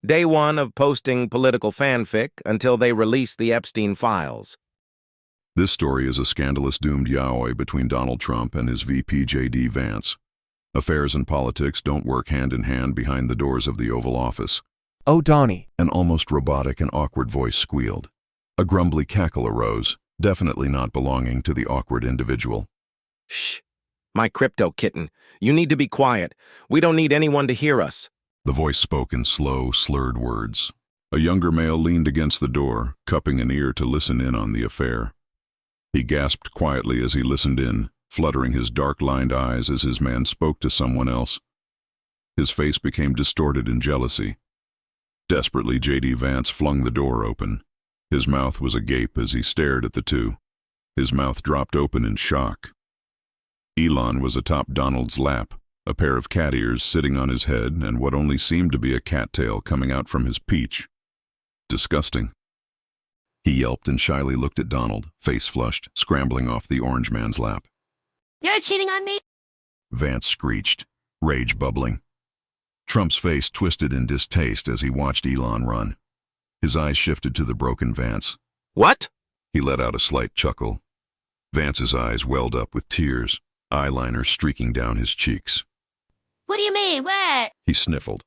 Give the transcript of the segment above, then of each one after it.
Day one of posting political fanfic until they release the Epstein files. This story is a scandalous doomed yaoi between Donald Trump and his VP JD Vance. Affairs and politics don't work hand in hand behind the doors of the Oval Office. Oh, Donnie. An almost robotic and awkward voice squealed. A grumbly cackle arose, definitely not belonging to the awkward individual. Shh. My crypto kitten. You need to be quiet. We don't need anyone to hear us. The voice spoke in slow, slurred words. A younger male leaned against the door, cupping an ear to listen in on the affair. He gasped quietly as he listened in, fluttering his dark-lined eyes as his man spoke to someone else. His face became distorted in jealousy. Desperately, JD Vance flung the door open. His mouth was agape as he stared at the two. His mouth dropped open in shock. Elon was atop Donald's lap, a pair of cat ears sitting on his head and what only seemed to be a cattail coming out from his peach. Disgusting. He yelped and shyly looked at Donald, face flushed, scrambling off the orange man's lap. You're cheating on me? Vance screeched, rage bubbling. Trump's face twisted in distaste as he watched Elon run. His eyes shifted to the broken Vance. What? He let out a slight chuckle. Vance's eyes welled up with tears, eyeliner streaking down his cheeks. What do you mean? What? He sniffled.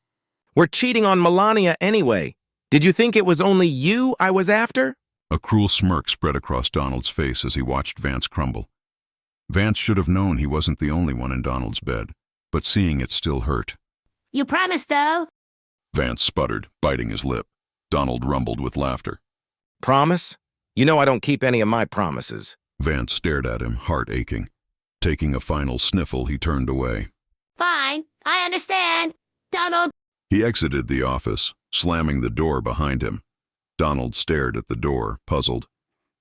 We're cheating on Melania anyway. Did you think it was only you I was after? A cruel smirk spread across Donald's face as he watched Vance crumble. Vance should have known he wasn't the only one in Donald's bed, but seeing it still hurt. You promised, though? Vance sputtered, biting his lip. Donald rumbled with laughter. Promise? You know I don't keep any of my promises. Vance stared at him, heart aching. Taking a final sniffle, he turned away. Fine, I understand. Donald. He exited the office, slamming the door behind him. Donald stared at the door, puzzled.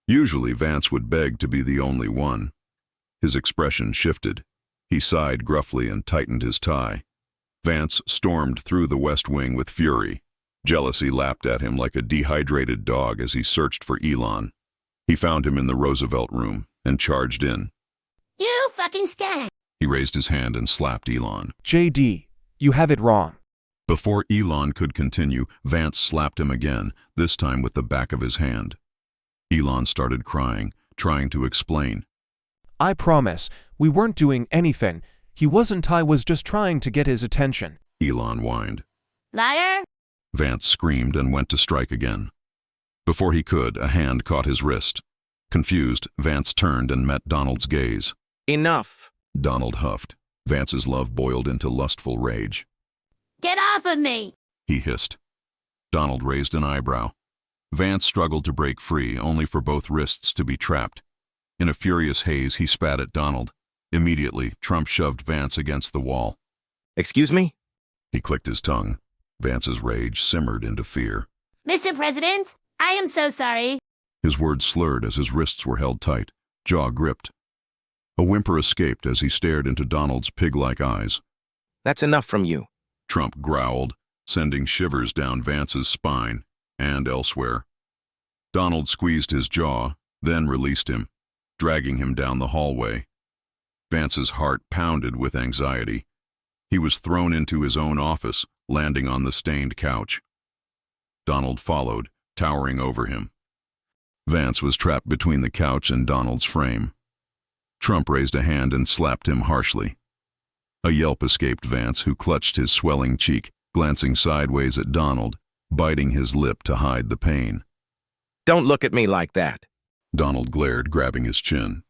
Usually Vance would beg to be the only one. His expression shifted. He sighed gruffly and tightened his tie. Vance stormed through the West Wing with fury. Jealousy lapped at him like a dehydrated dog as he searched for Elon. He found him in the Roosevelt room and charged in. You fucking scam. He raised his hand and slapped Elon. JD, you have it wrong. Before Elon could continue, Vance slapped him again, this time with the back of his hand. Elon started crying, trying to explain. I promise, we weren't doing anything. He wasn't. I was just trying to get his attention. Elon whined. Liar? Vance screamed and went to strike again. Before he could, a hand caught his wrist. Confused, Vance turned and met Donald's gaze. Enough. Donald huffed. Vance's love boiled into lustful rage. Get off of me! He hissed. Donald raised an eyebrow. Vance struggled to break free, only for both wrists to be trapped. In a furious haze, he spat at Donald. Immediately, Trump shoved Vance against the wall. Excuse me? He clicked his tongue. Vance's rage simmered into fear. Mr. President, I am so sorry. His words slurred as his wrists were held tight, jaw gripped. A whimper escaped as he stared into Donald's pig-like eyes. That's enough from you. Trump growled, sending shivers down Vance's spine and elsewhere. Donald squeezed his jaw, then released him, dragging him down the hallway. Vance's heart pounded with anxiety. He was thrown into his own office, landing on the stained couch. Donald followed, towering over him. Vance was trapped between the couch and Donald's frame. Trump raised a hand and slapped him harshly. A yelp escaped Vance, who clutched his swelling cheek, glancing sideways at Donald, biting his lip to hide the pain. Don't look at me like that. Donald glared, grabbing his chin.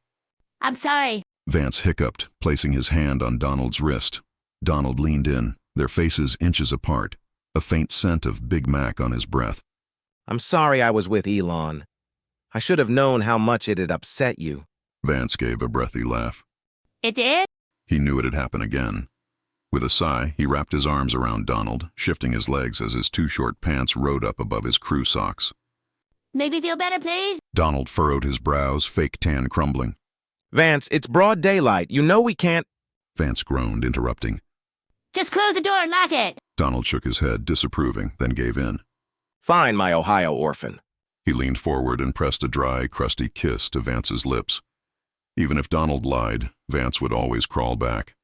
I'm sorry. Vance hiccuped, placing his hand on Donald's wrist. Donald leaned in, their faces inches apart, a faint scent of Big Mac on his breath. I'm sorry I was with Elon. I should have known how much it'd upset you. Vance gave a breathy laugh. It did? He knew it'd happen again. With a sigh, he wrapped his arms around Donald, shifting his legs as his too short pants rode up above his crew socks. Make me feel better, please? Donald furrowed his brows, fake tan crumbling. Vance, it's broad daylight. You know we can't. Vance groaned, interrupting. Just close the door and lock it. Donald shook his head, disapproving, then gave in. Fine, my Ohio orphan. He leaned forward and pressed a dry, crusty kiss to Vance's lips. Even if Donald lied, Vance would always crawl back.